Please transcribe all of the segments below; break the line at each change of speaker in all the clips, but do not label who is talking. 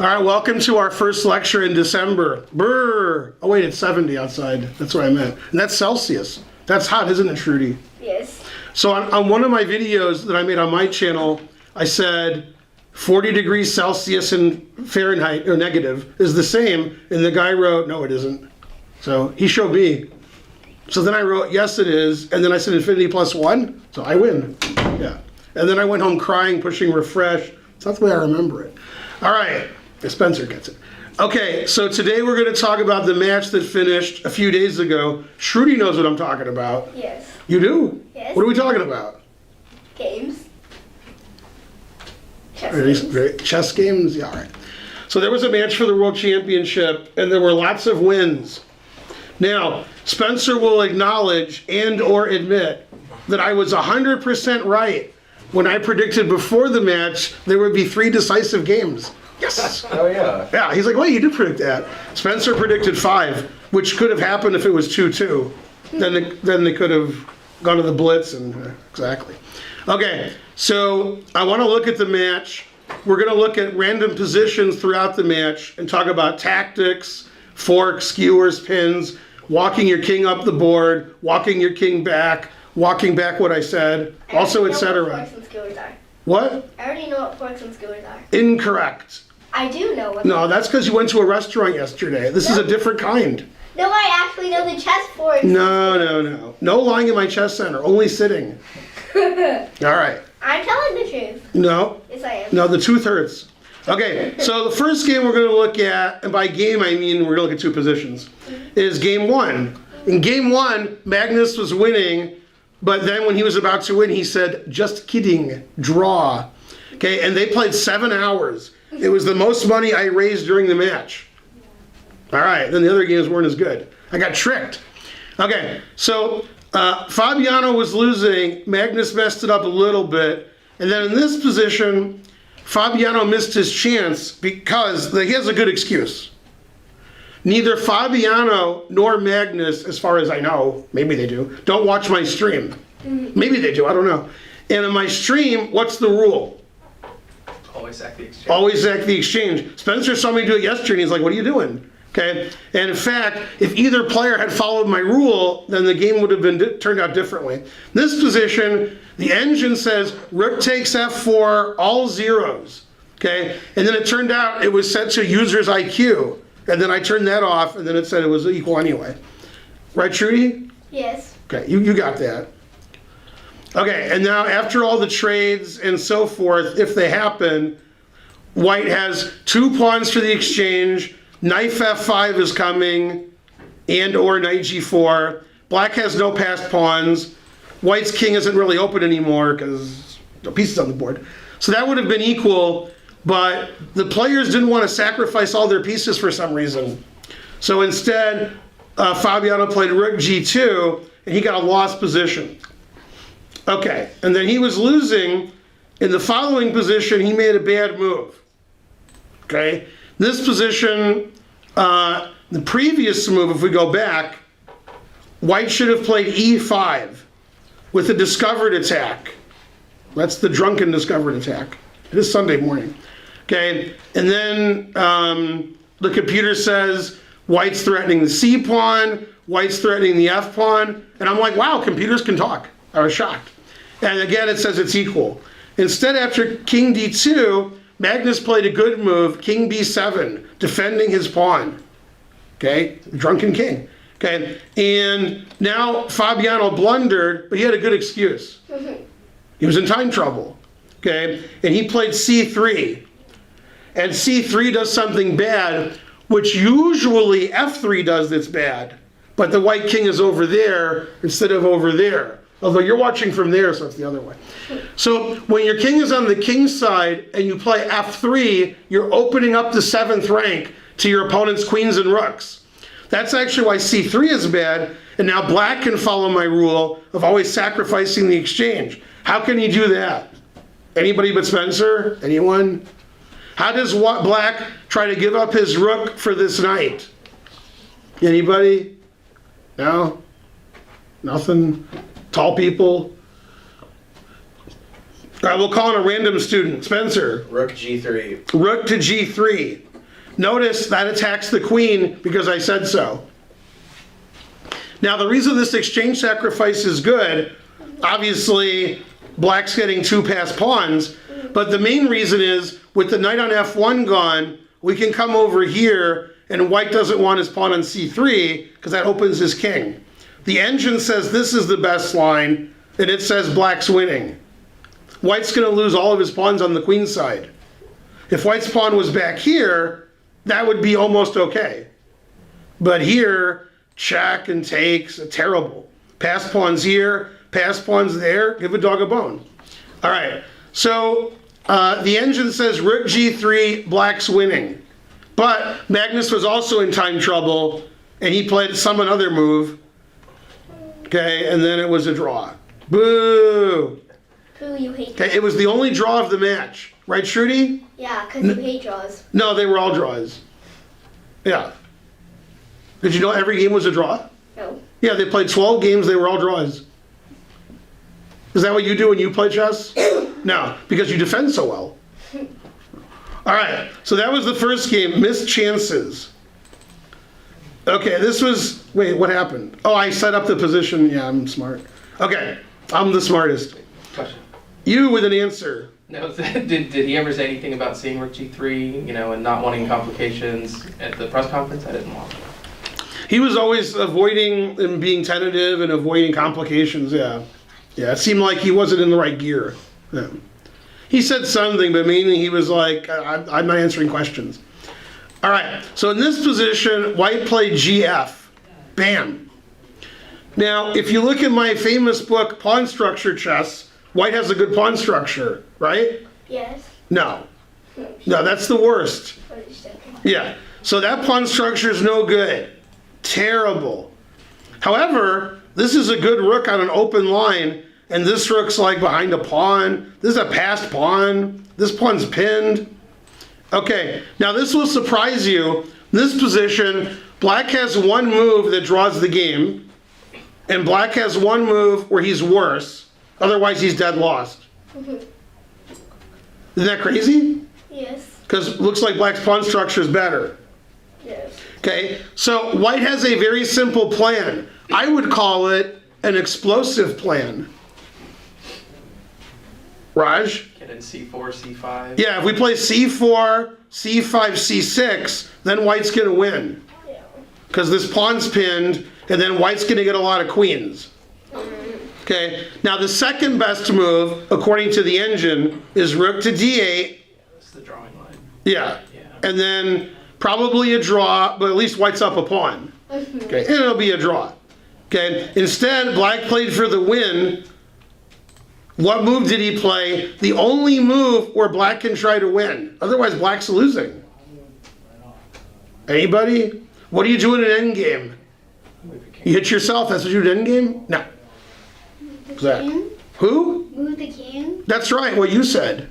All right, welcome to our first lecture in December. Brr. Oh wait, it's 70 outside. That's what I meant. And that's Celsius. That's hot, isn't it, Trudy?
Yes.
So on one of my videos that I made on my channel, I said 40 degrees Celsius in Fahrenheit, or negative, is the same. And the guy wrote, no, it isn't. So he showed me. So then I wrote, yes, it is. And then I said infinity plus 1. So I win. Yeah. And then I went home crying, pushing refresh. So that's the way I remember it. All right. Spencer gets it. Okay, so today we're going to talk about the match that finished a few days ago. Shruti knows what I'm talking about.
Yes.
You do?
Yes.
What are we talking about?
Games.
Chess games? Yeah, all right. So there was a match for the World Championship, and there were lots of wins. Now, Spencer will acknowledge and or admit that I was 100% right when I predicted before the match there would be 3 decisive games. Yes.
Oh, yeah.
Yeah, he's like, well, you did predict that. Spencer predicted 5, which could have happened if it was 2-2. Then they could have gone to the blitz and exactly. Okay, so I want to look at the match. We're going to look at random positions throughout the match and talk about tactics, forks, skewers, pins, walking your king up the board, walking your king back, walking back what I said, also etc. What?
I already know what forks and skewers are.
Incorrect.
I do know what.
No, that's because you went to a restaurant yesterday. This is a different kind.
No, I actually know the chess forks.
No. No lying in my chess center. Only sitting. All right.
I'm telling the truth.
No.
Yes, I am.
No, the truth hurts. Okay, so the first game we're going to look at, and by game I mean we're going to look at 2 positions, is game 1. In game 1, Magnus was winning, but then when he was about to win, he said, just kidding, draw. Okay, and they played 7 hours. It was the most money I raised during the match. All right, then the other games weren't as good. I got tricked. Okay, so Fabiano was losing. Magnus messed it up a little bit. And then in this position, Fabiano missed his chance because he has a good excuse. Neither Fabiano nor Magnus, as far as I know, maybe they do, don't watch my stream. Maybe they do, I don't know. And in my stream, what's the rule?
Always act the exchange.
Always act the exchange. Spencer saw me do it yesterday and he's like, what are you doing? Okay, and in fact, if either player had followed my rule, then the game would have been turned out differently. This position, the engine says rook takes f4, all zeros. Okay, and then it turned out it was set to user's IQ, and then I turned that off, and then it said it was equal anyway. Right, Trudy?
Yes.
Okay, you got that. Okay, and now after all the trades and so forth, if they happen, white has 2 pawns for the exchange. Knight f5 is coming, and or knight g4. Black has no passed pawns. White's king isn't really open anymore because no pieces on the board. So that would have been equal, but the players didn't want to sacrifice all their pieces for some reason. So instead, Fabiano played rook g2, and he got a lost position. Okay, and then he was losing. In the following position, he made a bad move. Okay, this position, the previous move, if we go back, white should have played e5 with a discovered attack. That's the drunken discovered attack. It is Sunday morning. Okay, and then the computer says white's threatening the c pawn, white's threatening the f pawn, and I'm like, wow, computers can talk. I was shocked. And again, it says it's equal. Instead, after king d2, Magnus played a good move, king b7, defending his pawn. Okay, drunken king. Okay, and now Fabiano blundered, but he had a good excuse. He was in time trouble. Okay, and he played c3. And c3 does something bad, which usually f3 does that's bad. But the white king is over there instead of over there. Although you're watching from there, so it's the other way. So when your king is on the king side and you play f3, you're opening up the 7th rank to your opponent's queens and rooks. That's actually why c3 is bad, and now black can follow my rule of always sacrificing the exchange. How can he do that? Anybody but Spencer? Anyone? How does black try to give up his rook for this knight? Anybody? No? Nothing? Tall people? All right, we'll call in a random student. Spencer.
Rook g3.
Rook to g3. Notice that attacks the queen because I said so. Now the reason this exchange sacrifice is good, obviously black's getting 2 passed pawns, but the main reason is with the knight on f1 gone, we can come over here and white doesn't want his pawn on c3 because that opens his king. The engine says this is the best line and it says black's winning. White's going to lose all of his pawns on the queen side. If white's pawn was back here, that would be almost okay. But here, check and takes, terrible. Pass pawns here, pass pawns there, give a dog a bone. All right, so the engine says rook g3, black's winning. But Magnus was also in time trouble, and he played some another move. Okay, and then it was a draw. Boo!
Who you hate?
Okay, it was the only draw of the match. Right, Shruti?
Yeah, because you hate draws.
No, they were all draws. Yeah. Did you know every game was a draw?
No.
Yeah, they played 12 games, they were all draws. Is that what you do when you play chess? No, because you defend so well. All right, so that was the first game, missed chances. Okay, this was, wait, what happened? Oh, I set up the position. Yeah, I'm smart. Okay, I'm the smartest.
Question.
You with an answer.
No, did he ever say anything about seeing rook g3, and not wanting complications at the press conference? I didn't watch.
He was always avoiding and being tentative and avoiding complications, yeah. Yeah, it seemed like he wasn't in the right gear. Yeah. He said something, but mainly he was like, I'm not answering questions. All right, so in this position, white played gf. Bam. Now, if you look at my famous book, Pawn Structure Chess, white has a good pawn structure, right?
Yes.
No. No, that's the worst.
What is that?
Yeah, so that pawn structure is no good. Terrible. However, this is a good rook on an open line, and this rook's like behind a pawn. This is a passed pawn. This pawn's pinned. Okay, now this will surprise you. In this position, black has one move that draws the game, and black has one move where he's worse. Otherwise, he's dead lost. Isn't that crazy?
Yes.
Because it looks like black's pawn structure is better.
Yes.
Okay, so white has a very simple plan. I would call it an explosive plan. Raj?
Get in c4, c5.
Yeah, if we play c4, c5, c6, then white's going to win.
Yeah.
Because this pawn's pinned, and then white's going to get a lot of queens. Okay, now the second best move, according to the engine, is rook to d8.
That's the drawing line.
Yeah, and then probably a draw, but at least white's up a pawn. Okay, and it'll be a draw. Okay, instead, black played for the win. What move did he play? The only move where black can try to win. Otherwise, black's losing. Anybody? What do you do in an endgame? You hit yourself, that's what you do in an endgame? No. What's that? Who?
Move the king.
That's right, what you said.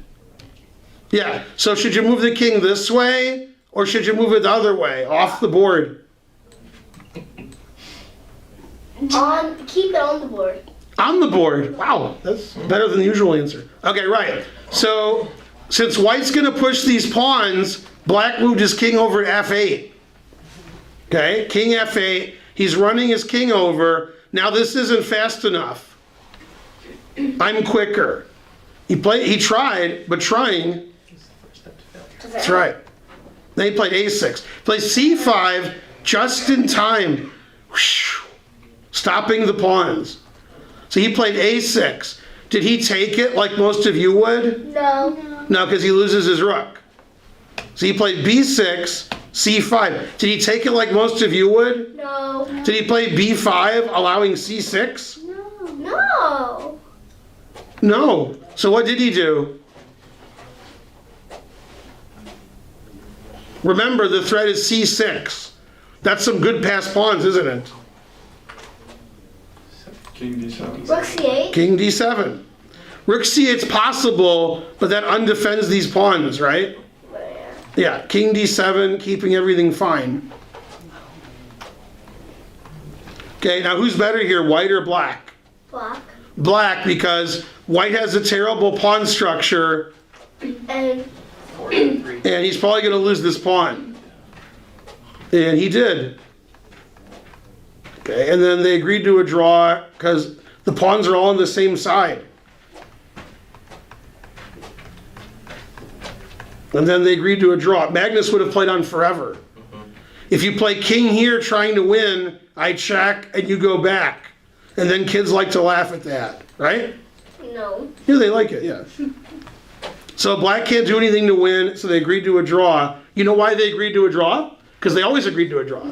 Yeah, so should you move the king this way, or should you move it the other way, off the board?
Keep it on the board.
On the board. Wow, that's better than the usual answer. Okay, right. So, since white's going to push these pawns, black moved his king over to f8. Okay, king f8. He's running his king over. Now this isn't fast enough. I'm quicker. He tried, but trying. That's right. Then he played a6. Played c5 just in time. Whoosh, stopping the pawns. So he played a6. Did he take it like most of you would?
No.
No, because he loses his rook. So he played b6, c5. Did he take it like most of you would?
No.
Did he play b5, allowing c6?
No.
No. So what did he do? Remember, the threat is c6. That's some good passed pawns, isn't it?
King d7.
Rook c8.
King d7. Rook c8's possible, but that undefends these pawns, right? Yeah, king d7, keeping everything fine. Okay, now who's better here, white or black?
Black.
Black, because white has a terrible pawn structure,
And
4 and 3.
and he's probably going to lose this pawn. And he did. Okay, and then they agreed to a draw because the pawns are all on the same side. And then they agreed to a draw. Magnus would have played on forever. If you play king here trying to win, I check and you go back. And then kids like to laugh at that, right?
No.
Yeah, they like it, yeah. So black can't do anything to win, so they agreed to a draw. You know why they agreed to a draw? Because they always agreed to a draw.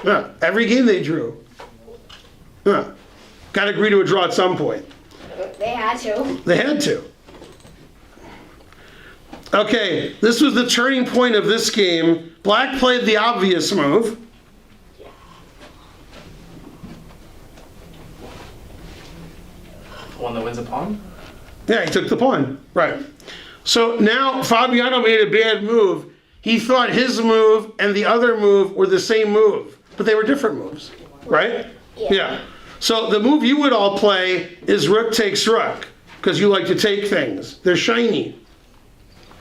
Yeah, every game they drew. Yeah. Got to agree to a draw at some point.
They had to.
They had to. Okay, this was the turning point of this game. Black played the obvious move.
One that wins a pawn?
Yeah, he took the pawn. Right. So now Fabiano made a bad move. He thought his move and the other move were the same move, but they were different moves. Right? Yeah. So the move you would all play is rook takes rook, because you like to take things. They're shiny.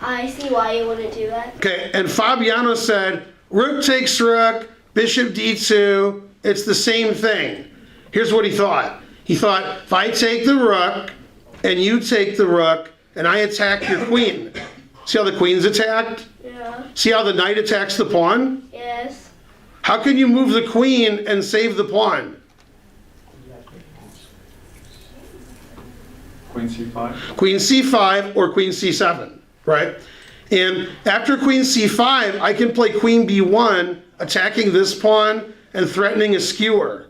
I see why you wouldn't do that.
Okay, and Fabiano said, rook takes rook, bishop d2, it's the same thing. Here's what he thought. He thought, if I take the rook, and you take the rook, and I attack your queen. See how the queen's attacked?
Yeah.
See how the knight attacks the pawn?
Yes.
How can you move the queen and save the pawn?
Queen c5.
Queen c5 or queen c7, right? And after queen c5, I can play queen b1, attacking this pawn and threatening a skewer.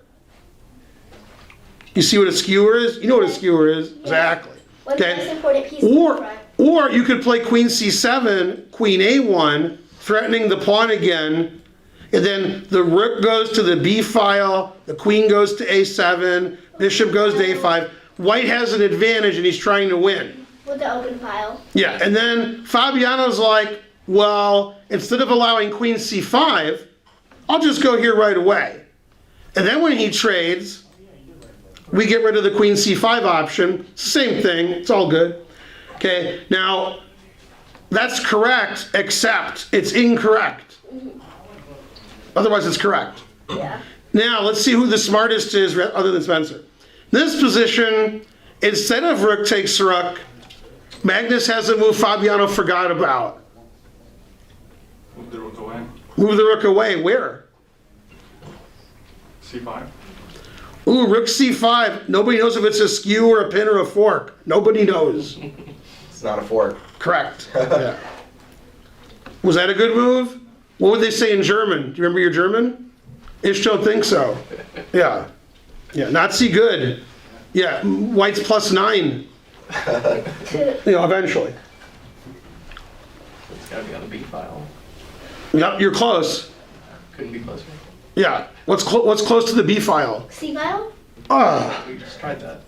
You see what a skewer is? You know what a skewer is? Exactly.
What's the most
Okay.
important piece in front?
Or you could play queen c7, queen a1, threatening the pawn again, and then the rook goes to the b file, the queen goes to a7, bishop goes to a5. White has an advantage and he's trying to win.
With the open file.
Yeah, and then Fabiano's like, well, instead of allowing queen c5, I'll just go here right away. And then when he trades, we get rid of the queen c5 option. It's the same thing, it's all good. Okay, now that's correct, except it's incorrect. Otherwise it's correct.
Yeah.
Now let's see who the smartest is other than Spencer. This position, instead of rook takes rook, Magnus has a move Fabiano forgot about.
Move the rook away.
Move the rook away, where?
c5.
Ooh, rook c5. Nobody knows if it's a skew or a pin or a fork. Nobody knows.
It's not a fork.
Correct. Yeah. Was that a good move? What would they say in German? Do you remember your German? Ich don't think so. Yeah. Yeah, not see good. Yeah, white's +9. Eventually.
It's gotta be on the B file.
Yep, you're close.
Couldn't be closer.
Yeah. What's close to the B file?
C file?
We just tried that.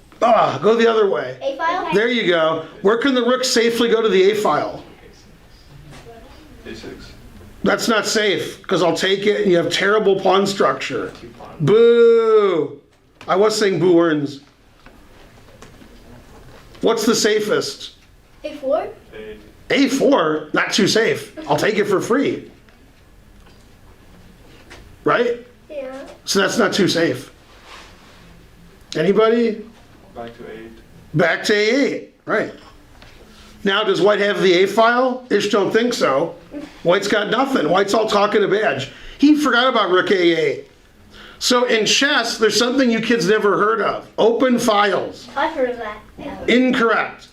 Go the other way.
A file?
There you go. Where can the rook safely go to the A file?
a6.
That's not safe, because I'll take it and you have terrible pawn structure.
2 pawns.
Boo! I was saying boo earns. What's the safest?
A4?
a8.
A4? Not too safe. I'll take it for free. Right?
Yeah.
So that's not too safe. Anybody?
Back to 8.
Back to A8. Right. Now, does white have the A file? Ish don't think so. White's got nothing. White's all talking a badge. He forgot about rook A8. So in chess, there's something you kids never heard of. Open files.
I've heard of that.
Incorrect.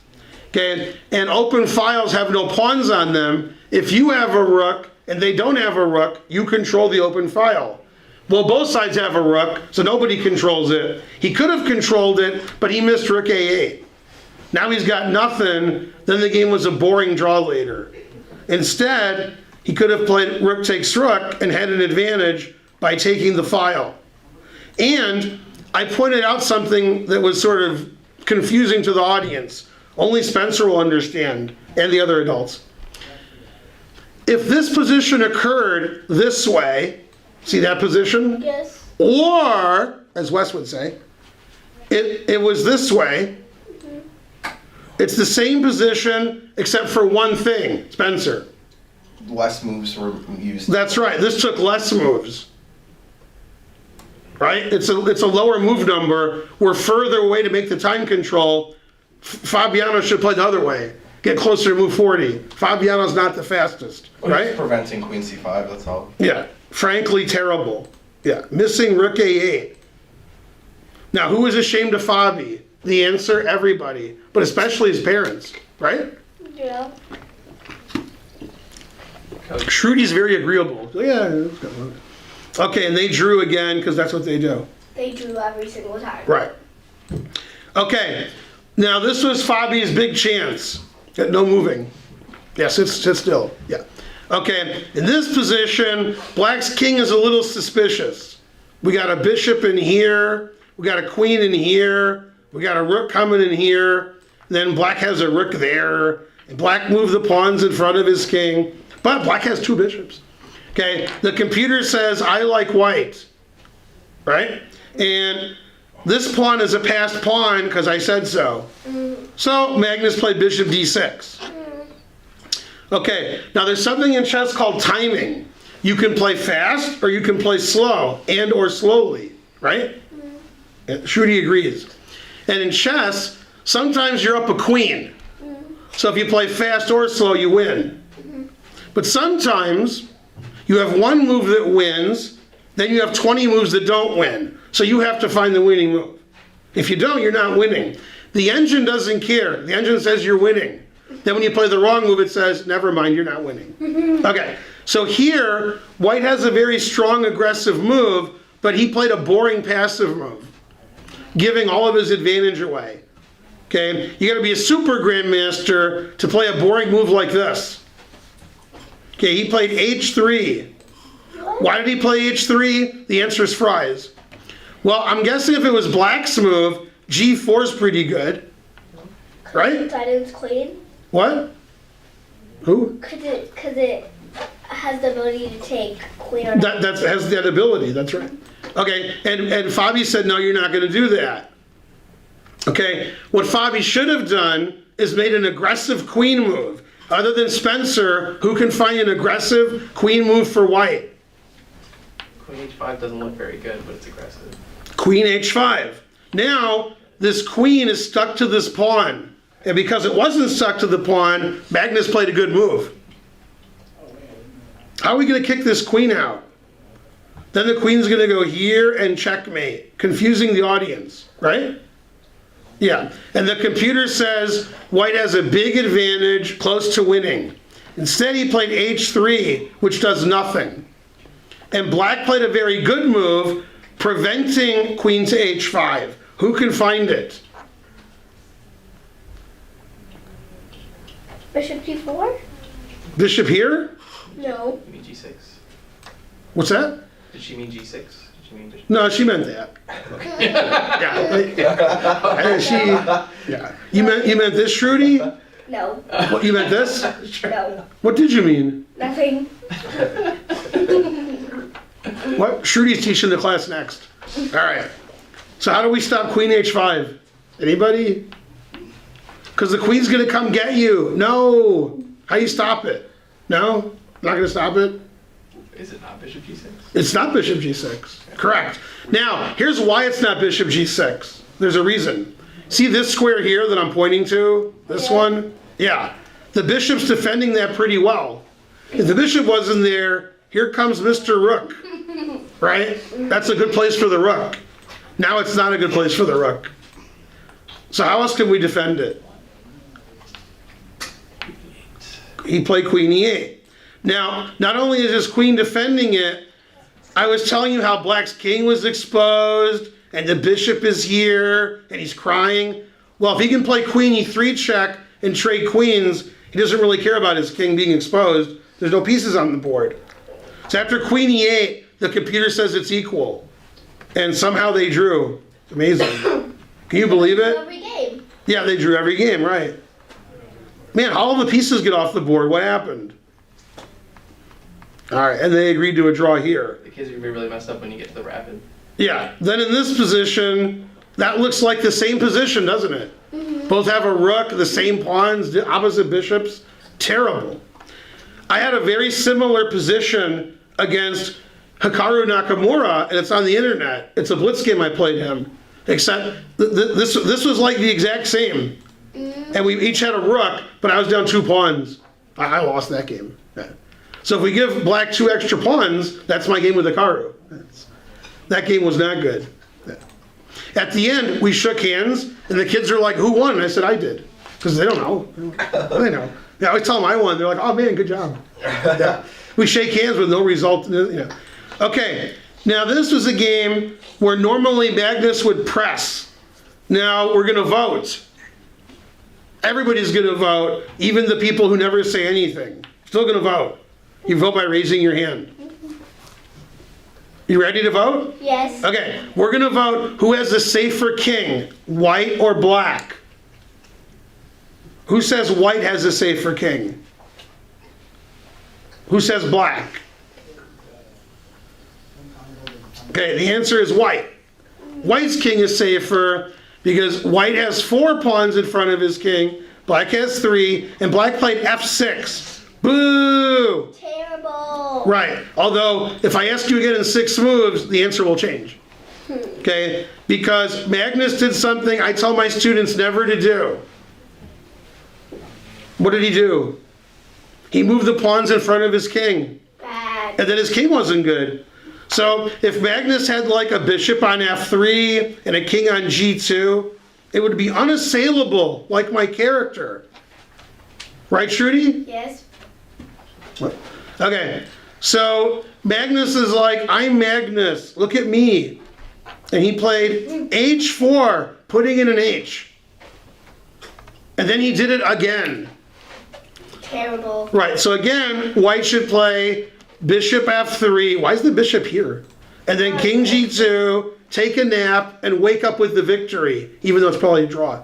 Okay, and open files have no pawns on them. If you have a rook and they don't have a rook, you control the open file. Well, both sides have a rook, so nobody controls it. He could have controlled it, but he missed rook A8. Now he's got nothing, then the game was a boring draw later. Instead, he could have played rook takes rook and had an advantage by taking the file. And I pointed out something that was sort of confusing to the audience. Only Spencer will understand, and the other adults. If this position occurred this way, see that position?
Yes.
Or, as Wes would say, it was this way. It's the same position except for one thing, Spencer.
less moves were used.
That's right. This took less moves. Right? It's a lower move number. We're further away to make the time control. Fabiano should play the other way. Get closer to move 40. Fabiano's not the fastest. Right?
Just preventing queen c5, that's all.
Yeah. Frankly terrible. Yeah. Missing rook a8. Now, who is ashamed of Fabi? The answer, everybody. But especially his parents. Right?
Yeah.
Schrudy's very agreeable. Yeah. Let's go. Okay, and they drew again because that's what they do.
They drew every single time.
Right. Okay. Now this was Fabi's big chance. No moving. Yeah, sit still. Yeah. Okay. In this position, Black's king is a little suspicious. We got a bishop in here. We got a queen in here. We got a rook coming in here. Then Black has a rook there. And Black moved the pawns in front of his king. But Black has 2 bishops. Okay, the computer says, I like white, right? And this pawn is a passed pawn because I said so. So Magnus played bishop d6. Okay, now there's something in chess called timing. You can play fast or you can play slow and or slowly, right? Shruti agrees. And in chess, sometimes you're up a queen. So if you play fast or slow, you win. But sometimes you have one move that wins, then you have 20 moves that don't win. So you have to find the winning move. If you don't, you're not winning. The engine doesn't care. The engine says you're winning. Then when you play the wrong move, it says, never mind, you're not winning. Okay, so here, White has a very strong aggressive move, but he played a boring passive move, giving all of his advantage away. Okay, you gotta be a super grandmaster to play a boring move like this. Okay, he played h3. Why did he play h3? The answer is fries. Well, I'm guessing if it was Black's move, g4 is pretty good. Right?
Diamond's queen.
What? Who?
Because it has the ability to take queen on
That has that ability, that's right. Okay, and Fabi said, no, you're not gonna do that. Okay, what Fabi should have done is made an aggressive queen move. Other than Spencer, who can find an aggressive queen move for White?
Queen h5 doesn't look very good, but it's aggressive.
Queen h5. Now, this queen is stuck to this pawn. And because it wasn't stuck to the pawn, Magnus played a good move. How are we gonna kick this queen out? Then the queen's gonna go here and checkmate, confusing the audience, right? Yeah, and the computer says White has a big advantage, close to winning. Instead, he played h3, which does nothing. And Black played a very good move, preventing queen to h5. Who can find it?
Bishop g4?
Bishop here?
No.
You mean g6?
What's that?
Did she mean g6? Did she mean bishop?
No, she meant that. Yeah. You meant this, Shruti?
No.
What, you meant this?
No.
What did you mean?
Nothing.
What? Shruti's teaching the class next. All right. So how do we stop queen h5? Anybody? Because the queen's gonna come get you. No. How you stop it? No? Not gonna stop it?
Is it not bishop g6?
It's not bishop g6. Correct. Now, here's why it's not bishop g6. There's a reason. See this square here that I'm pointing to? This one? Yeah. The bishop's defending that pretty well. If the bishop wasn't there, here comes Mr. Rook. Right? That's a good place for the rook. Now it's not a good place for the rook. So how else can we defend it? He played queen e8. Now, not only is his queen defending it, I was telling you how Black's king was exposed, and the bishop is here, and he's crying. Well, if he can play queen e3 check and trade queens, he doesn't really care about his king being exposed. There's no pieces on the board. So after queen e8, the computer says it's equal. And somehow they drew. Amazing. Can you believe it?
Every game.
Yeah, they drew every game, right. Man, all the pieces get off the board. What happened? All right, and they agreed to a draw here.
The kids are gonna be really messed up when you get to the rapid.
Yeah, then in this position, that looks like the same position, doesn't it? Both have a rook, the same pawns, the opposite bishops. Terrible. I had a very similar position against Hikaru Nakamura, and it's on the internet. It's a blitz game I played him. Except this was like the exact same. And we each had a rook, but I was down 2 pawns. I lost that game. Yeah. So if we give black 2 extra pawns, that's my game with Hikaru. That game was not good. Yeah. At the end, we shook hands, and the kids are like, "Who won?" And I said, "I did," because they don't know. They know. Yeah, I always tell them I won. They're like, "Oh man, good job." Yeah. We shake hands with no result. Okay, now this was a game where normally Magnus would press. Now we're gonna vote. Everybody's gonna vote, even the people who never say anything. Still gonna vote. You vote by raising your hand. You ready to vote?
Yes.
Okay, we're gonna vote who has the safer king, white or black. Who says white has a safer king? Who says black? Okay, the answer is white. White's king is safer because white has 4 pawns in front of his king, black has 3, and black played f6. Boo!
Terrible.
Right, although if I ask you again in 6 moves, the answer will change. Okay, because Magnus did something I tell my students never to do. What did he do? He moved the pawns in front of his king.
Bad.
And then his king wasn't good. So if Magnus had like a bishop on f3 and a king on g2, it would be unassailable like my character. Right, Shruti?
Yes.
Okay, so Magnus is like, "I'm Magnus, look at me." And he played h4, putting in an h. And then he did it again.
Terrible.
Right, so again, white should play bishop f3. Why is the bishop here? And then king g2, take a nap, and wake up with the victory, even though it's probably a draw.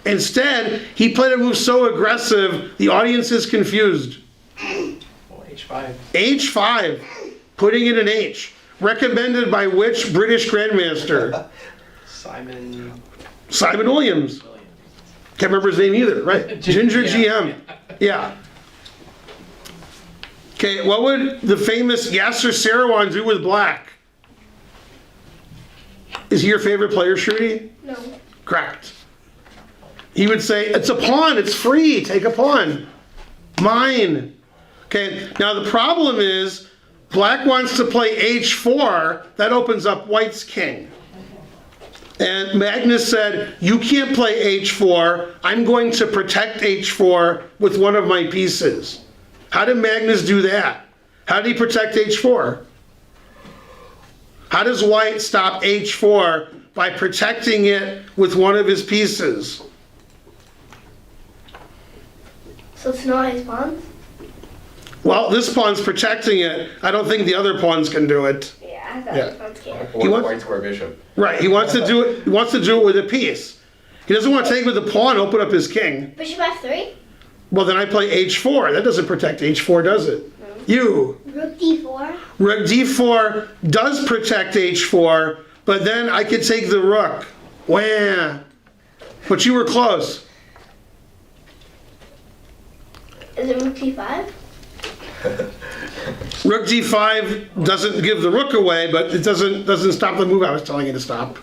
Instead, he played a move so aggressive, the audience is confused.
Well, H5.
H5, putting in an H. Recommended by which British Grandmaster?
Simon
Simon Williams.
Williams.
Can't remember his name either, right? Ginger
Yeah.
GM. Yeah. Okay, what would the famous Yasser Seirawan do with black? Is he your favorite player, Shruti?
No.
Correct. He would say, "It's a pawn, it's free, take a pawn. Mine." Okay, now the problem is, black wants to play h4, that opens up white's king. And Magnus said, "You can't play h4, I'm going to protect h4 with one of my pieces." How did Magnus do that? How did he protect h4? How does white stop h4 by protecting it with one of his pieces?
So it's not his pawn?
Well, this pawn's protecting it. I don't think the other pawns can do it.
Yeah, I thought
Yeah.
his pawn's scared.
He wants-
White square bishop.
Right, he wants to do it. He wants to do it with a piece. He doesn't want to take it with the pawn, open up his king.
Bishop f3?
Well, then I play h4. That doesn't protect h4, does it? You.
Rook d4?
Rook d4 does protect h4, but then I could take the rook. Wah. But you were close.
Is it rook d5?
Rook d5 doesn't give the rook away, but it doesn't stop the move I was telling you to stop.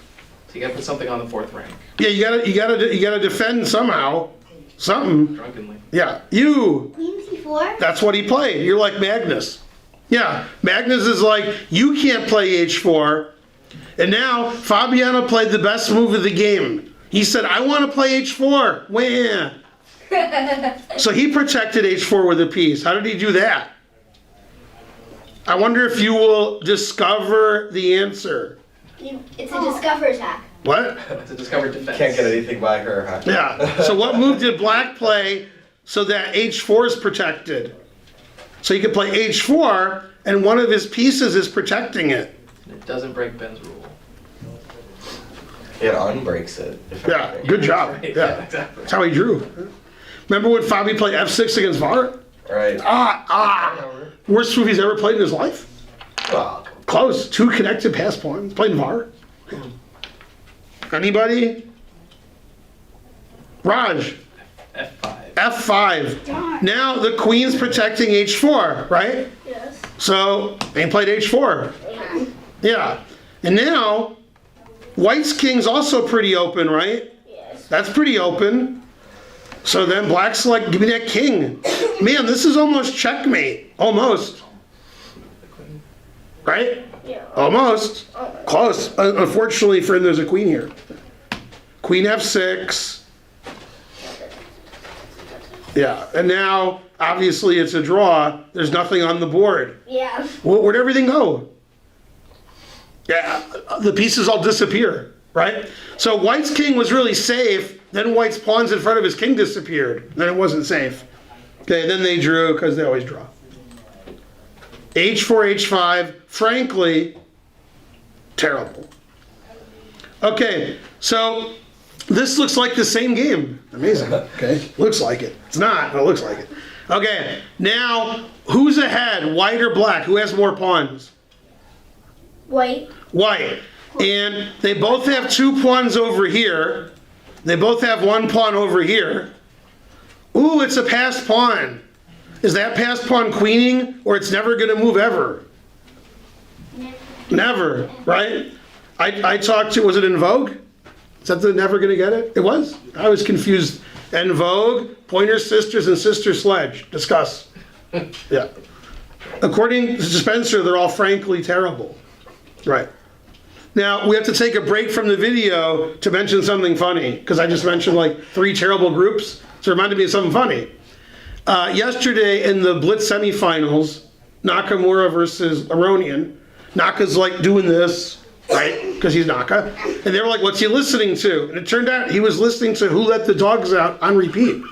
So you gotta put something on the 4th rank,
Yeah, you gotta defend somehow. Something.
drunkenly.
Yeah. You.
Queen c4?
That's what he played. You're like Magnus. Yeah, Magnus is like, "You can't play h4. And now Fabiano played the best move of the game. He said, "I want to play h4. Wah." So he protected h4 with a piece. How did he do that? I wonder if you will discover the answer.
It's a discover attack.
What?
It's a discovered defense.
Can't get anything by her, huh?
Yeah. So what move did black play so that h4 is protected? So he could play h4 and one of his pieces is protecting it.
It doesn't break Ben's rule.
It unbreaks it. if
Yeah,
anything.
good job.
Right,
Yeah.
exactly.
That's how he drew. Remember when Fabi played f6 against Var?
Right.
Worst move he's ever played in his life?
Well,
Close. 2 connected pass pawns. Played Var. Anybody? Raj.
F5.
F5. Now the queen's protecting H4, right?
Yes.
So they played H4.
Yeah.
Yeah. And now white's king's also pretty open, right?
Yes.
That's pretty open. So then black's like, give me that king. Man, this is almost checkmate. Almost. Right?
Yeah.
Almost. Close. Unfortunately for him, there's a queen here. Queen F6. Yeah, and now, obviously, it's a draw. There's nothing on the board.
Yeah.
Where'd everything go? Yeah, the pieces all disappear, right? So white's king was really safe. Then white's pawns in front of his king disappeared. Then it wasn't safe. Okay, then they drew, because they always draw. H4, H5, frankly, terrible. Okay, so this looks like the same game. Amazing. Okay, looks like it. It's not, but it looks like it. Okay, now who's ahead, white or black? Who has more pawns?
White.
White. And they both have 2 pawns over here. They both have 1 pawn over here. Ooh, it's a passed pawn. Is that passed pawn queening, or it's never going to move ever? Never, right? I talked to, was it In Vogue? Is that the Never Gonna Get It? It was? I was confused. En Vogue, Pointer Sisters, and Sister Sledge. Discuss. Yeah. According to Spencer, they're all frankly terrible. Right. Now, we have to take a break from the video to mention something funny, because I just mentioned like 3 terrible groups, so it reminded me of something funny. Yesterday in the Blitz semifinals, Nakamura versus Aronian, Naka's like doing this, right? Because he's Naka. And they were like, what's he listening to? And it turned out he was listening to Who Let the Dogs Out on repeat.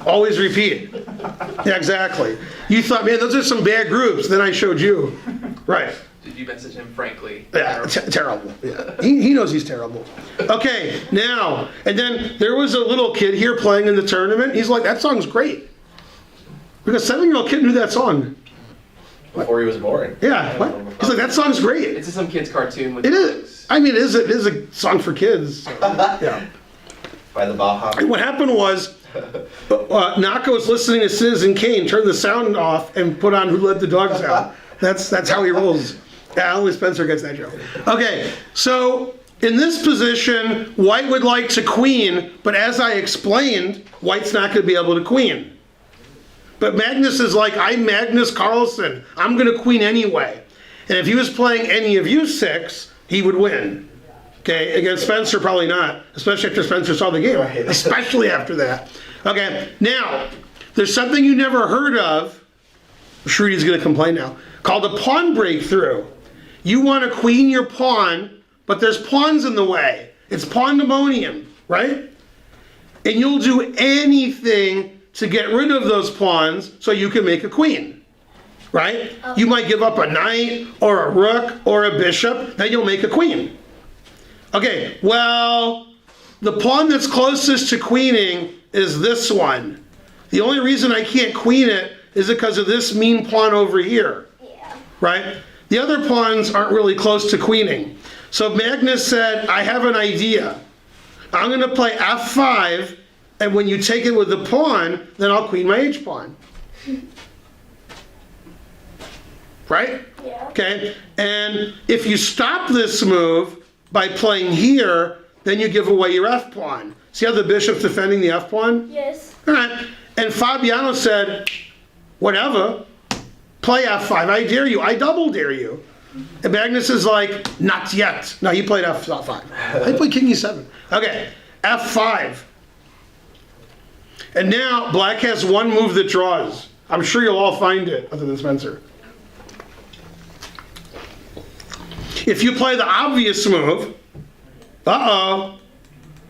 Always repeat. Yeah, exactly. You thought, man, those are some bad groups. Then I showed you. Right.
Did you message him frankly?
Yeah, terrible. Yeah. He knows he's terrible. Okay, now, and then there was a little kid here playing in the tournament. He's like, that song's great. Because a 7-year-old kid knew that song.
Before he was born.
Yeah, what? He's like, that song's great.
It's some kid's cartoon with
It
dogs.
is. I mean, it is a song for kids. So, yeah.
By the Baja.
And what happened was, Naka was listening to Citizen Kane, turned the sound off, and put on Who Let the Dogs Out. That's how he rolls. Yeah, only Spencer gets that joke. Okay, so in this position, white would like to queen, but as I explained, white's not going to be able to queen. But Magnus is like, I'm Magnus Carlsen. I'm going to queen anyway. And if he was playing any of you 6, he would win. Okay, against Spencer, probably not, especially after Spencer saw the game,
Right.
especially after that. Okay, now, there's something you never heard of, Shrudi's going to complain now, called a pawn breakthrough. You want to queen your pawn, but there's pawns in the way. It's pandemonium, right? And you'll do anything to get rid of those pawns so you can make a queen, right? You might give up a knight or a rook or a bishop, then you'll make a queen. Okay, well, the pawn that's closest to queening is this one. The only reason I can't queen it is because of this mean pawn over here,
Yeah.
right? The other pawns aren't really close to queening. So Magnus said, I have an idea. I'm going to play F5, and when you take it with the pawn, then I'll queen my H-pawn. Right?
Yeah.
Okay, and if you stop this move by playing here, then you give away your F-pawn. See how the bishop's defending the F-pawn?
Yes.
All right, and Fabiano said, whatever, play F5, I dare you, I double dare you. And Magnus is like, not yet. No, he played F5. I played King E7. Okay, F5. And now black has one move that draws. I'm sure you'll all find it, other than Spencer. If you play the obvious move, uh-oh,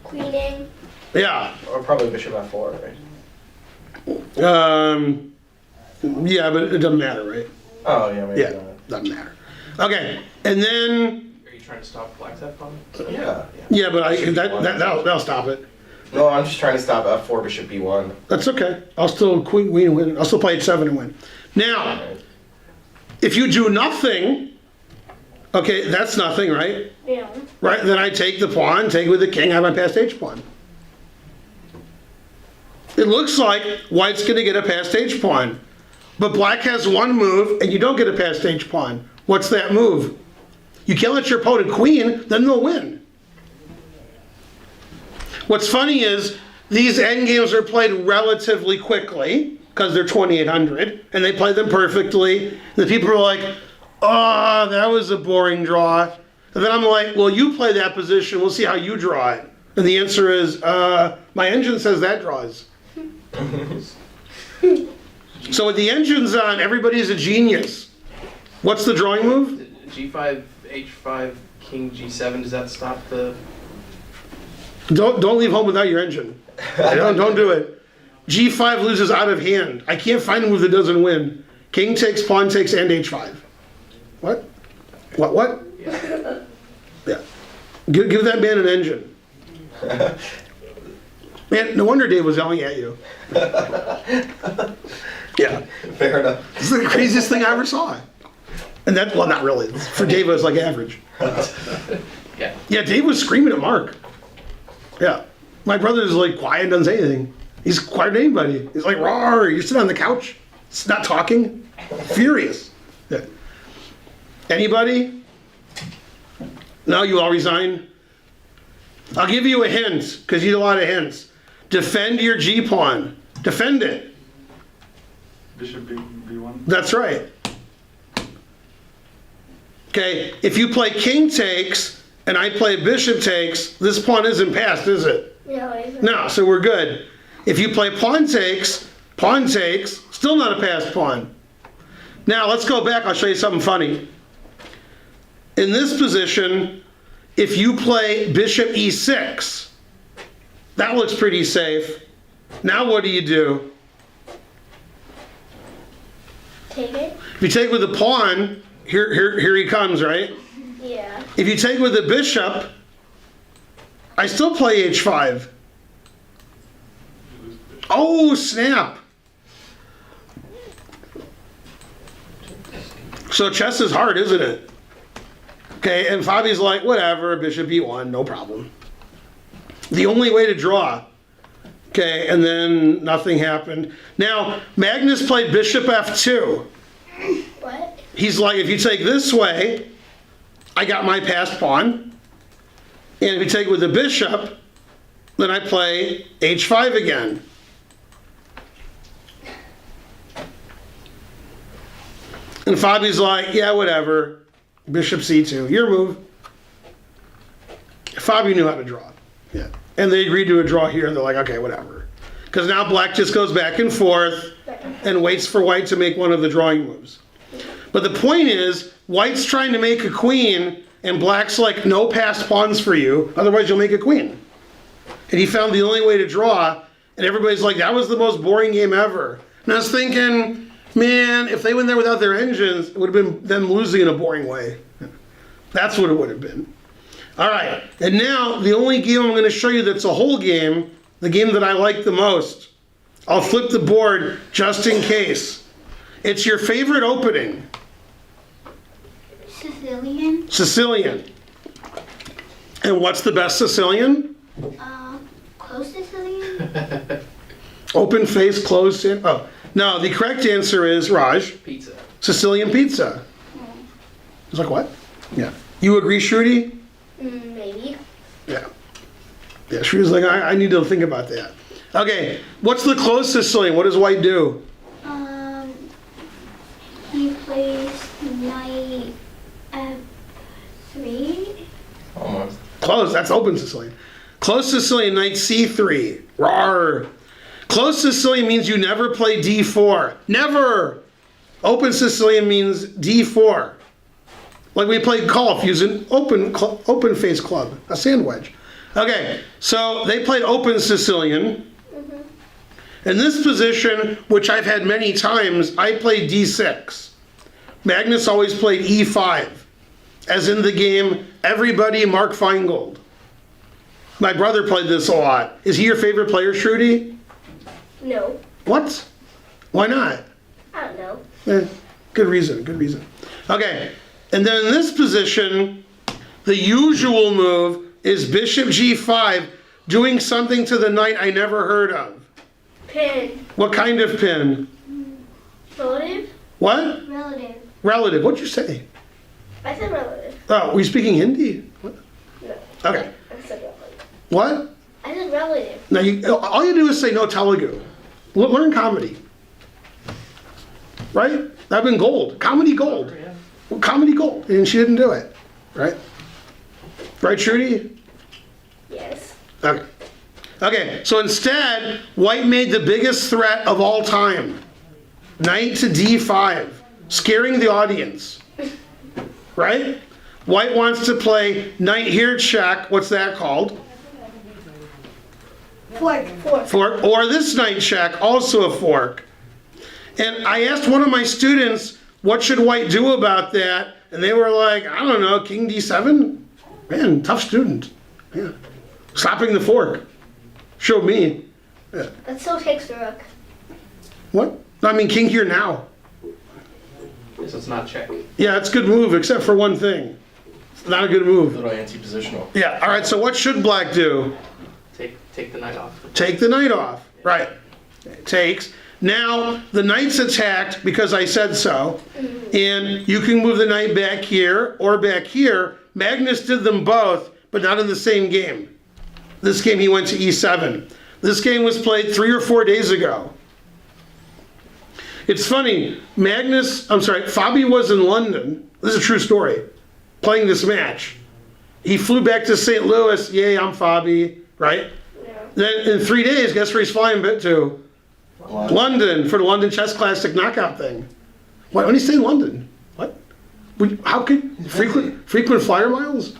Queening.
yeah.
Or probably bishop f4, right?
Yeah, but it doesn't matter, right?
Oh, yeah, maybe
Yeah,
not.
doesn't matter. Okay, and then,
Are you trying to stop black's F-pawn?
Yeah.
yeah, but that'll stop it.
No, I'm just trying to stop f4, bishop b1.
That's okay. I'll still queen and win. I'll still play H7 and win. Now,
Right.
if you do nothing, okay, that's nothing, right?
Yeah.
Right, then I take the pawn, take it with the king, I have my passed H pawn. it looks like white's gonna get a passed H-pawn. But black has one move, and you don't get a passed H-pawn. What's that move? You can't let your opponent queen, then they'll win. What's funny is, these endgames are played relatively quickly, because they're 2800, and they play them perfectly. The people are like, oh, that was a boring draw. And then I'm like, well, you play that position, we'll see how you draw it. And the answer is, my engine says that draws. So with the engines on, everybody's a genius. What's the drawing move?
G5, H5, King G7, does that stop the...
Don't leave home without your engine. Don't do it. G5 loses out of hand. I can't find a move that doesn't win. King takes, pawn takes, and H5. What? What? Yeah. Give that man an engine. Man, no wonder Dave was yelling at you. Yeah.
Fair enough.
This is the craziest thing I ever saw. And that, well, not really. For Dave, it was like average.
Yeah.
Yeah, Dave was screaming at Mark. Yeah. My brother's like quiet, doesn't say anything. He's quiet to anybody. He's like, roar, you sit on the couch. It's not talking. Furious. Yeah. Anybody? No, you all resign? I'll give you a hint, because you need a lot of hints. Defend your G-pawn. Defend it.
Bishop B1.
That's right. Okay, if you play king takes, and I play bishop takes, this pawn isn't passed, is it?
No, it's
No, so we're good. If you play pawn takes, still not a passed pawn. Now, let's go back, I'll show you something funny. In this position, if you play bishop e6, that looks pretty safe. Now what do?
take it.
If you take with the pawn, here he comes, right?
Yeah.
If you take with the bishop, I still play h5. Oh, snap. So chess is hard, isn't it? Okay, and Fabi's like, whatever, bishop e1, no problem. The only way to draw. Okay, and then nothing happened. Now, Magnus played bishop f2.
What?
He's like, if you take this way, I got my passed pawn. And if you take with the bishop, then I play h5 again. And Fabi's like, yeah, whatever. Bishop c2, your move. Fabi knew how to draw. Yeah. And they agreed to a draw here, and they're like, okay, whatever. Because now black just goes back and forth and waits for white to make one of the drawing moves. But the point is, white's trying to make a queen, and black's like, no passed pawns for you, otherwise you'll make a queen. And he found the only way to draw, and everybody's like, that was the most boring game ever. And I was thinking, man, if they went there without their engines, it would have been them losing in a boring way. That's what it would have been. All right, and now the only game I'm going to show you that's a whole game, the game that I like the most. I'll flip the board just in case. It's your favorite opening.
Sicilian.
Sicilian. And what's the best Sicilian?
Close Sicilian.
Open face, closed in. Oh, no, the correct answer is, Raj,
Pizza.
Sicilian pizza. It's like, what? Yeah. You agree, Shruti?
Maybe.
Yeah. Yeah, Shrudi's like, I need to think about that. Okay, what's the closed Sicilian? What does white do?
He plays knight f3.
Almost.
Closed, that's open Sicilian. Closed Sicilian, knight c3. Rawr. Closed Sicilian means you never play d4. Never! Open Sicilian means d4. Like we played golf using open face club, a sand wedge. Okay, so they played open Sicilian. In this position, which I've had many times, I played d6. Magnus always played e5. As in the game, everybody Mark Finegold. My brother played this a lot. Is he your favorite player, Shruti?
No.
What? Why not?
I don't know.
Good reason, good reason. Okay, and then in this position, the usual move is bishop g5, doing something to the knight I never heard of.
Pin.
What kind of pin?
Relative?
What?
Relative.
Relative. What'd you say?
I said relative.
Oh, were you speaking Hindi? What?
No.
Okay.
I said relative.
What?
I said relative.
Now, all you do is say no Telugu. Learn comedy. Right? That'd been gold. Comedy gold.
Yeah.
Well, comedy gold. And she didn't do it. Right? Right, Trudy?
Yes.
Okay. Okay, so instead, white made the biggest threat of all time. Knight to d5, scaring the audience. Right? White wants to play knight here check. What's that called?
Fork. Fork.
Fork. Or this knight check, also a fork. And I asked one of my students, what should white do about that? And they were like, I don't know, king d7? Man, tough student. Yeah. Slapping the fork. Showed me. Yeah.
That still takes the rook.
What? I mean, king here now.
So it's not check.
Yeah, it's a good move, except for one thing. It's not a good move.
Little anti-positional.
Yeah, all right, so what should black do?
Take the knight off.
Take the knight off. Right. Takes. Now, the knight's attacked because I said so. And you can move the knight back here or back here. Magnus did them both, but not in the same game. This game he went to e7. This game was played 3 or 4 days ago. It's funny, Fabi was in London, this is a true story, playing this match. He flew back to St. Louis, yay, I'm Fabi, right?
Yeah.
Then in 3 days, guess where he's flying to? London, for the London Chess Classic knockout thing. Why, when you say London? What? How could, frequent flyer miles?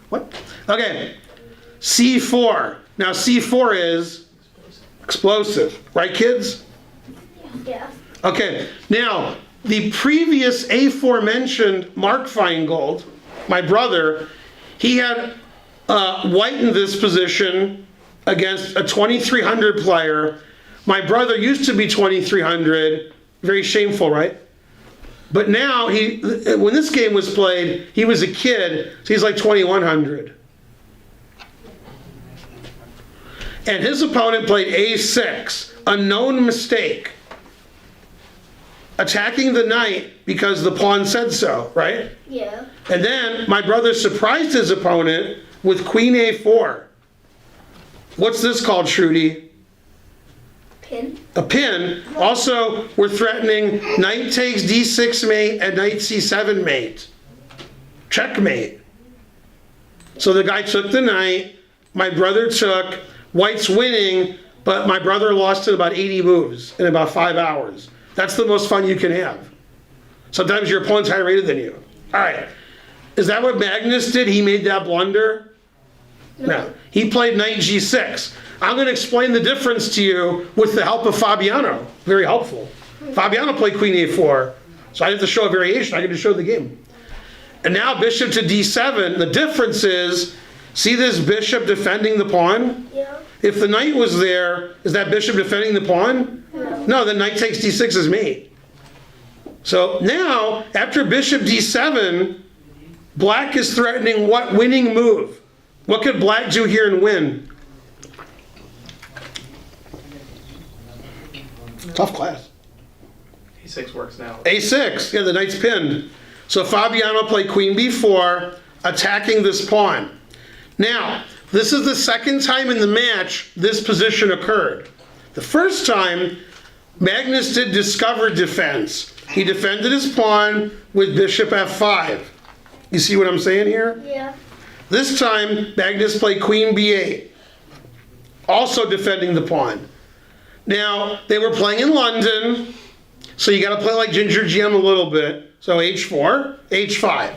What? Okay, c4. Now c4 is explosive, right kids?
Yeah.
Okay, now, the previous aforementioned Mark Finegold, my brother, he had white in this position against a 2300 player. My brother used to be 2300, very shameful, right? But now, when this game was played, he was a kid, so he's like 2100. And his opponent played a6, a known mistake. Attacking the knight because the pawn said so, right?
Yeah.
And then my brother surprised his opponent with queen a4. What's this called, Trudy?
Pin.
A pin. Also, we're threatening knight takes d6 mate and knight c7 mate. Checkmate. So the guy took the knight, my brother took, white's winning, but my brother lost in about 80 moves in about 5 hours. That's the most fun you can have. Sometimes your opponent's higher rated than you. All right. Is that what Magnus did? He made that blunder? No. He played knight g6. I'm going to explain the difference to you with the help of Fabiano. Very helpful. Fabiano played queen a4. So I have to show a variation. I get to show the game. And now bishop to d7. The difference is, see this bishop defending the pawn?
Yeah.
If the knight was there, is that bishop defending the pawn? No, then knight takes d6 is mate. So now, after bishop d7, black is threatening what winning move? What could black do here and win? Tough class.
A6 works now.
a6, yeah, the knight's pinned. So Fabiano played queen b4, attacking this pawn. Now, this is the second time in the match this position occurred. The first time, Magnus did discovered defense. He defended his pawn with bishop f5. You see what I'm saying here?
Yeah.
This time, Magnus played queen b8, also defending the pawn. Now, they were playing in London, so you got to play like Ginger GM a little bit. So h4, h5.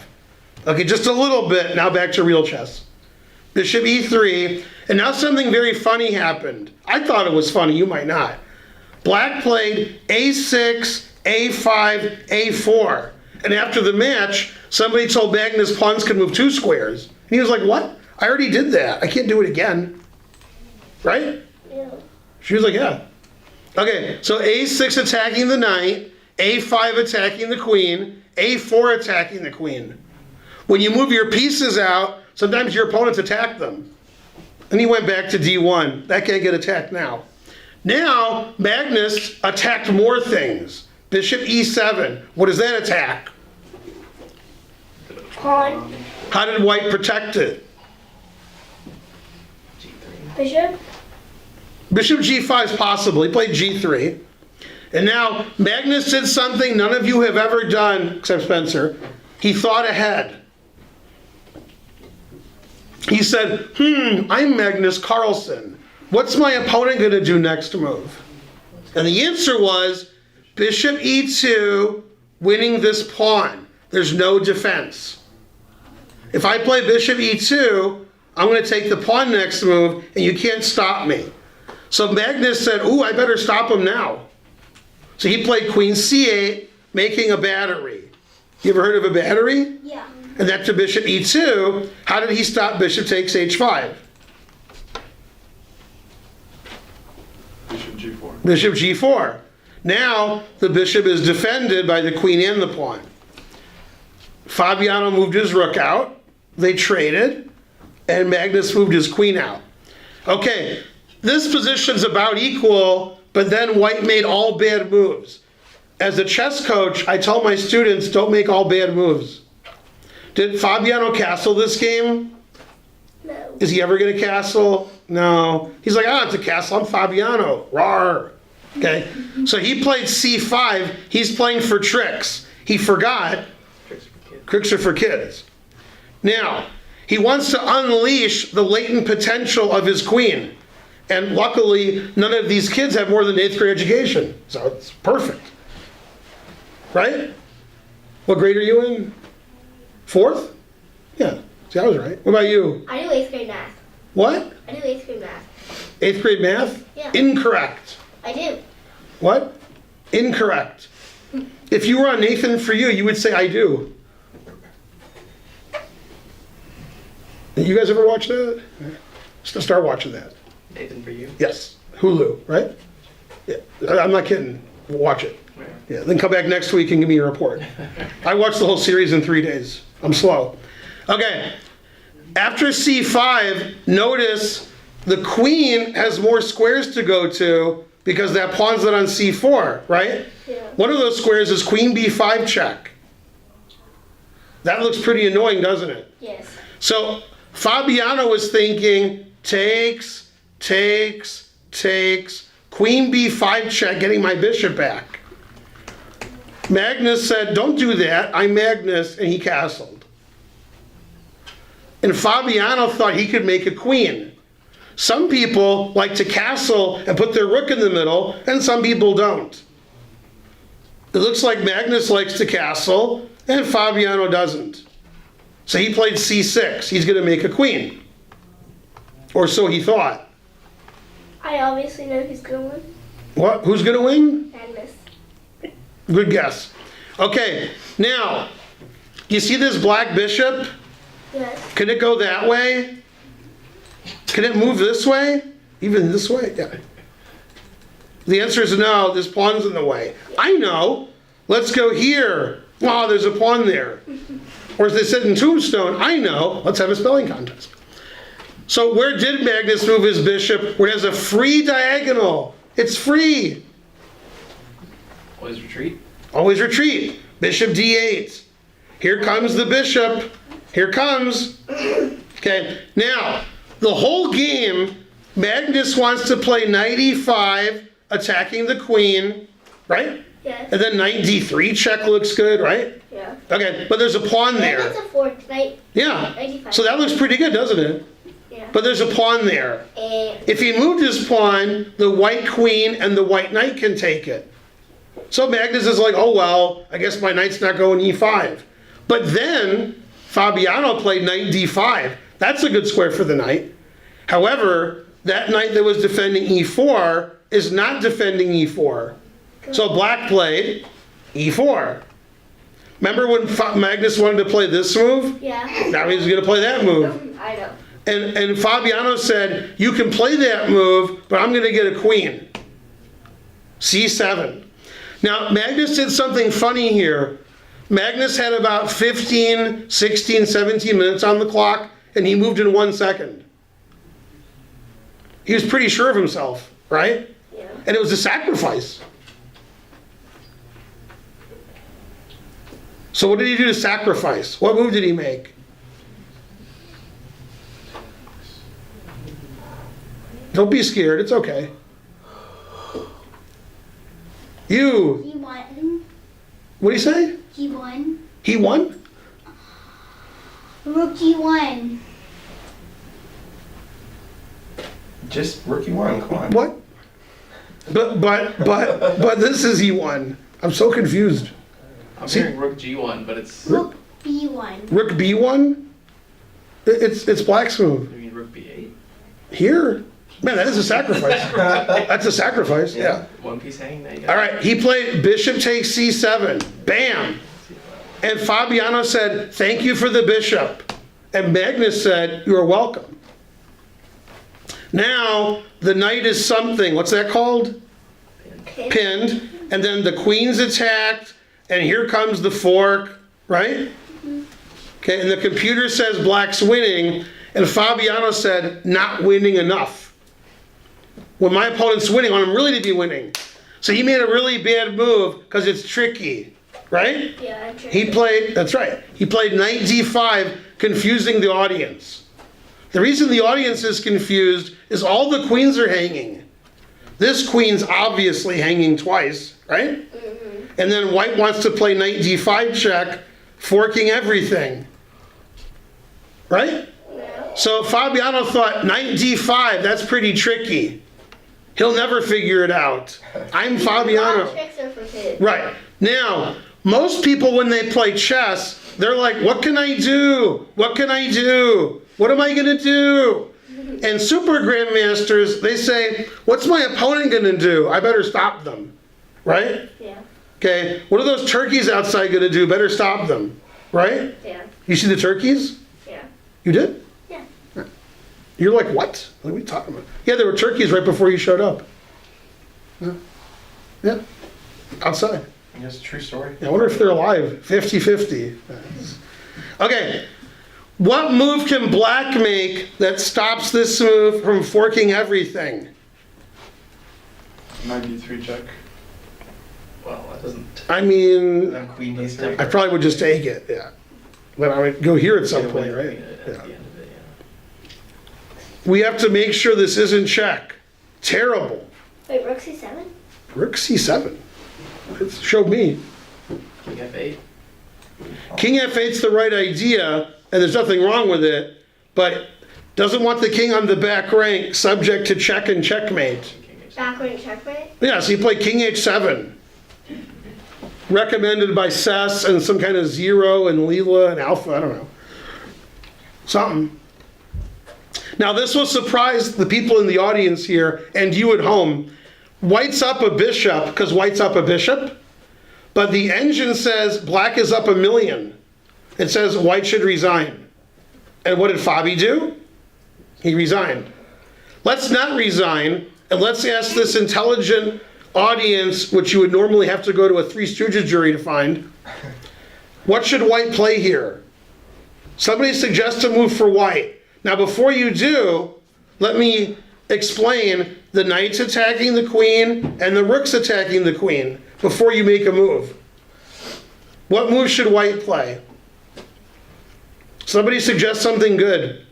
Okay, just a little bit. Now back to real chess. Bishop e3, and now something very funny happened. I thought it was funny, you might not. Black played a6, a5, a4. And after the match, somebody told Magnus pawns could move 2 squares. And he was like, what? I already did that. I can't do it again. Right?
Yeah.
She was like, yeah. Okay, so a6 attacking the knight, a5 attacking the queen, a4 attacking the queen. When you move your pieces out, sometimes your opponents attack them. And he went back to d1. That can't get attacked now. Now, Magnus attacked more things. Bishop e7. What does that attack?
Pawn.
How did white protect it?
G3.
Bishop.
Bishop g5 is possible. He played g3. And now Magnus did something none of you have ever done, except Spencer. He thought ahead. He said, I'm Magnus Carlsen. What's my opponent going to do next move? And the answer was bishop e2, winning this pawn. There's no defense. If I play bishop e2, I'm going to take the pawn next move, and you can't stop me. So Magnus said, ooh, I better stop him now. So he played queen c8, making a battery. You ever heard of a battery?
Yeah.
And that's to bishop e2. How did he stop bishop takes h5?
Bishop G4.
Bishop g4. Now the bishop is defended by the queen and the pawn. Fabiano moved his rook out. They traded. And Magnus moved his queen out. Okay, this position's about equal, but then white made all bad moves. As a chess coach, I tell my students, don't make all bad moves. Did Fabiano castle this game?
No.
Is he ever going to castle? No. He's like, I don't have to castle. I'm Fabiano. Rawr. Okay. So he played c5. He's playing for tricks. He forgot.
Tricks for kids.
Tricks are for kids. Now, he wants to unleash the latent potential of his queen. And luckily, none of these kids have more than 8th grade education. So it's perfect. Right? What grade are you in? 4th? Yeah. See, I was right. What about you?
I do 8th grade math.
What?
I do 8th grade math.
8th grade math?
Yeah.
Incorrect.
I do.
What? Incorrect. If you were on Nathan For You, you would say, I do. You guys ever watch that? Just start watching that.
Nathan For You.
Yes. Hulu, right? Yeah. I'm not kidding. Watch it.
Where?
Yeah. Then come back next week and give me a report. I watched the whole series in 3 days. I'm slow. Okay. After c5, notice the queen has more squares to go to because that pawn's not on c4, right?
Yeah.
One of those squares is queen b5 check. That looks pretty annoying, doesn't it?
Yes.
So Fabiano was thinking, takes, queen b5 check, getting my bishop back. Magnus said, don't do that, I'm Magnus, and he castled. And Fabiano thought he could make a queen. Some people like to castle and put their rook in the middle, and some people don't. It looks like Magnus likes to castle, and Fabiano doesn't. So he played c6. He's going to make a queen. Or so he thought.
I obviously know who's going to win.
What? Who's going to win?
Magnus.
Good guess. Okay, now, you see this black bishop?
Yes.
Can it go that way? Can it move this way? Even this way? Yeah. The answer is no, this pawn's in the way. I know. Let's go here. Oh, there's a pawn there. Or as they said in Tombstone, I know. Let's have a spelling contest. So where did Magnus move his bishop? Where it has a free diagonal. It's free.
Always retreat.
Always retreat. Bishop d8. Here comes the bishop. Here comes. Okay, now, the whole game, Magnus wants to play knight e5, attacking the queen, right?
Yes.
And then knight d3 check looks good, right?
Yeah.
Okay, but there's a pawn
And
there.
it's a 4th knight.
Yeah.
95.
So that looks pretty good, doesn't it?
Yeah.
But there's a pawn there.
And
If he moved his pawn, the white queen and the white knight can take it. So Magnus is like, oh well, I guess my knight's not going e5. But then Fabiano played knight d5. That's a good square for the knight. However, that knight that was defending e4 is not defending e4. So black played e4. Remember when Magnus wanted to play this move?
yeah.
Now he's going to play that move.
I know.
And Fabiano said, you can play that move, but I'm going to get a queen. c7. Now, Magnus did something funny here. Magnus had about 15, 16, 17 minutes on the clock, and he moved in 1 second. He was pretty sure of himself, right?
Yeah.
And it was a sacrifice. So what did he do to sacrifice? What move did he make? Don't be scared, it's okay. You,
He won.
what do you say?
He won.
He won?
Rookie won.
Just rookie one, come on.
What? But this is he won. I'm so confused.
I'm
See-
hearing Rook G1, but it's.
Rook B1.
Rook B1? It's Black's move.
You mean Rook B8?
Here? Man, that is a sacrifice. That's a sacrifice, yeah.
One piece hanging there. You got
All right, he played bishop takes C7. Bam! And Fabiano said, thank you for the bishop. And Magnus said, you're welcome. Now, the knight is something. What's that called?
Okay.
Pinned. And then the queen's attacked. And here comes the fork, right? Okay, and the computer says Black's winning. And Fabiano said, not winning enough. When my opponent's winning, I want him really to be winning. So he made a really bad move because it's tricky, right?
Yeah, true.
He played, that's right, he played knight d5, confusing the audience. The reason the audience is confused is all the queens are hanging. This queen's obviously hanging twice, right? And then white wants to play knight d5 check, forking everything, right? So Fabiano thought knight d5, that's pretty tricky. He'll never figure it out. I'm
A lot
Fabiano.
of tricks are for kids.
Right. Now, most people when they play chess, they're like, what can I do? What can I do? What am I gonna do? And super grandmasters, they say, what's my opponent gonna do? I better stop them, right?
Yeah.
Okay, what are those turkeys outside gonna do? Better stop them, right?
Yeah.
You see the turkeys?
Yeah.
You did?
Yeah.
You're like, what? What are we talking about? Yeah, there were turkeys right before you showed up. Yeah, outside.
Yes, true story.
I wonder if they're alive. 50-50. Okay. What move can Black make that stops this move from forking everything?
Knight d3 check.
Well, that doesn't.
I mean,
Then queen d3.
I probably would just take it, yeah. But I would go here at some
Get
point,
away
right?
at
Yeah.
the end of it,
We have to make sure this isn't check. Terrible.
Wait, Rook C7?
Rook C7. It showed me.
yeah. King F8.
King F8's the right idea, and there's nothing wrong with it, but doesn't want the king on the back rank subject to check and checkmate.
King H7.
Backward checkmate?
Yeah, so he played King H7. Recommended by Sess and some kind of Zero and Leela and Alpha, I don't know. Something. Now this will surprise the people in the audience here and you at home. White's up a bishop because White's up a bishop, but the engine says Black is up 1,000,000. It says White should resign. And what did Fabi do? He resigned. Let's not resign, and let's ask this intelligent audience, which you would normally have to go to a Three Stooges jury to find, what should White play here? Somebody suggest a move for White. Now before you do, let me explain the knight's attacking the queen and the rook's attacking the queen before you make a move. What move should White play? Somebody suggest something good.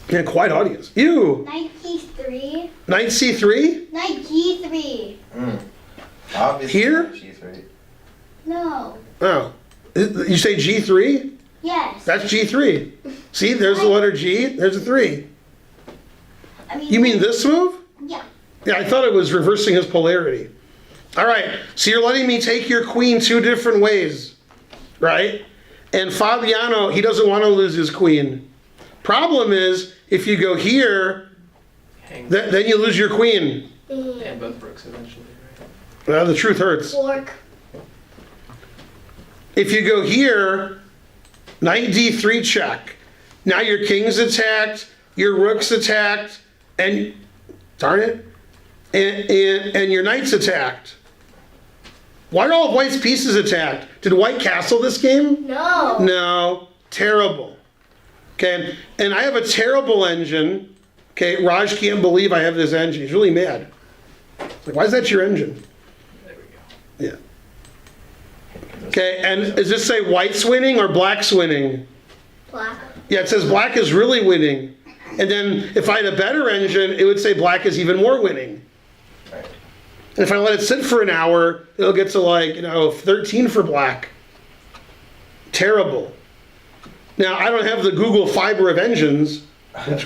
Yeah, quiet audience. You.
Knight C3.
Knight C3?
Knight G3.
Obviously,
Here?
g3.
No.
Oh. You say G3?
Yes.
That's G3. See, there's the letter G, there's a 3.
I mean,
You mean this move?
Yeah.
Yeah, I thought it was reversing his polarity. All right, so you're letting me take your queen 2 different ways, right? And Fabiano, he doesn't want to lose his queen. Problem is, if you go here,
Hang.
then you lose your queen.
And both rooks eventually, right?
Well, the truth hurts.
Fork.
If you go here, knight d3 check. Now your king's attacked, your rook's attacked, and darn it, and your knight's attacked. Why are all of White's pieces attacked? Did White castle this game?
No.
No, terrible. Okay, and I have a terrible engine. Okay, Raj can't believe I have this engine. He's really mad. Like, why is that your engine?
There we go.
Yeah. Okay, and does this say white's winning or black's winning?
Black.
Yeah, it says black is really winning. And then if I had a better engine, it would say black is even more winning.
Right.
And if I let it sit for an hour, it'll get to like, 13 for black. Terrible. Now, I don't have the Google fiber of engines,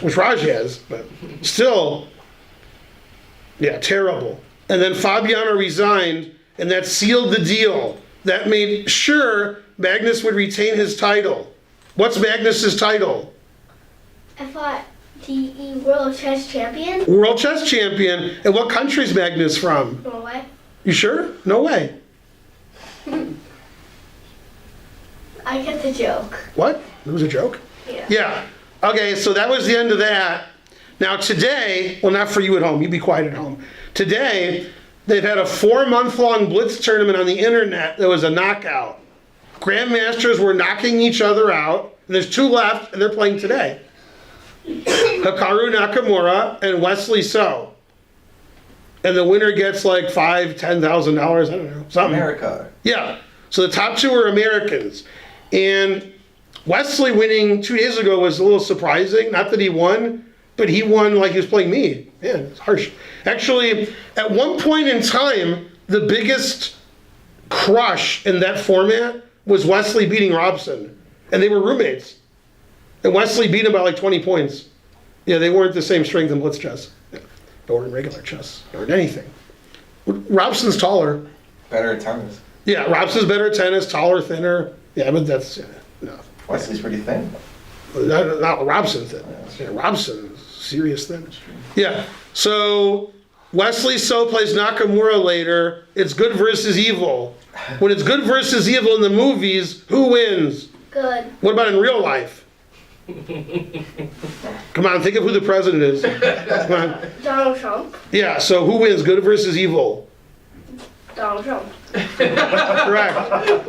which Raj has, but still, yeah, terrible. And then Fabiano resigned, and that sealed the deal. That made sure Magnus would retain his title. What's Magnus's title?
I thought the World Chess Champion.
World Chess Champion. And what country's Magnus from?
Norway.
You sure? No way.
I get the joke.
What? It was a joke?
Yeah.
Yeah. Okay, so that was the end of that. Now today, well, not for you at home, you be quiet at home. Today, they've had a 4-month-long blitz tournament on the internet that was a knockout. Grandmasters were knocking each other out, and there's 2 left, and they're playing today. Hikaru Nakamura and Wesley So. And the winner gets like $5,000, $10,000, I don't know, something.
America.
Yeah. So the top 2 are Americans. And Wesley winning 2 days ago was a little surprising. Not that he won, but he won like he was playing me. Man, it's harsh. Actually, at one point in time, the biggest crush in that format was Wesley beating Robson. And they were roommates. And Wesley beat him by like 20 points. Yeah, they weren't the same strength in blitz chess. Or in regular chess. Or in anything. Robson's taller.
Better at tennis.
Yeah, Robson's better at tennis, taller, thinner. Yeah, but that's, no.
Wesley's pretty thin.
Not Robson thin. Yeah, Robson, serious thin. Yeah, so Wesley So plays Nakamura later. It's good versus evil. When it's good versus evil in the movies, who wins?
Good.
What about in real life? Come on, think of who the president is. Come on.
Donald Trump.
Yeah, so who wins, good versus evil?
Donald Trump.
Correct.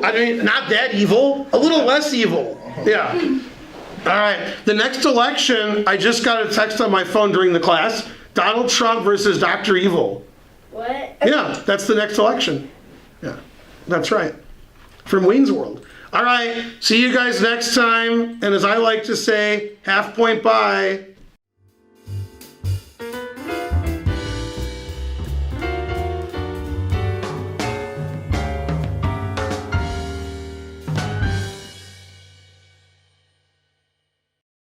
I mean, not that evil, a little less evil. Yeah. All right. The next election, I just got a text on my phone during the class. Donald Trump versus Dr. Evil.
What?
Yeah, that's the next election. Yeah, that's right. From Wayne's World. All right. See you guys next time. And as I like to say, half point bye.